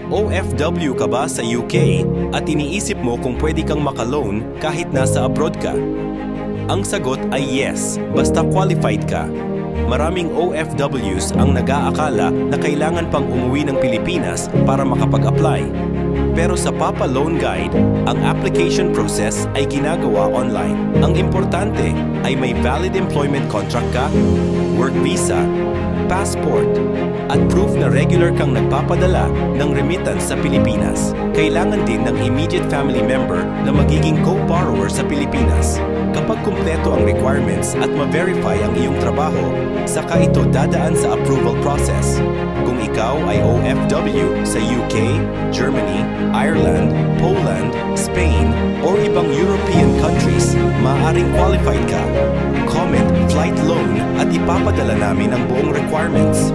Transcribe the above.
OFW ka ba sa UK at iniisip mo kung pwede kang makaloan kahit nasa abroad ka? Ang sagot ay yes, basta qualified ka. Maraming OFWs ang nag-aakala na kailangan pang umuwi ng Pilipinas para makapag-apply. Pero sa Papa Loan Guide, ang application process ay ginagawa online. Ang importante ay may valid employment contract ka, work visa, passport, at proof na regular kang nagpapadala ng remittance sa Pilipinas. Kailangan din ng immediate family member na magiging co-borrower sa Pilipinas. Kapag kumpleto ang requirements at ma-verify ang iyong trabaho, saka ito dadaan sa approval process. Kung ikaw ay OFW sa UK, Germany, Ireland, Poland, Spain, o ibang European countries, maaaring qualified ka. Comment flight loan at ipapadala namin ang buong requirements.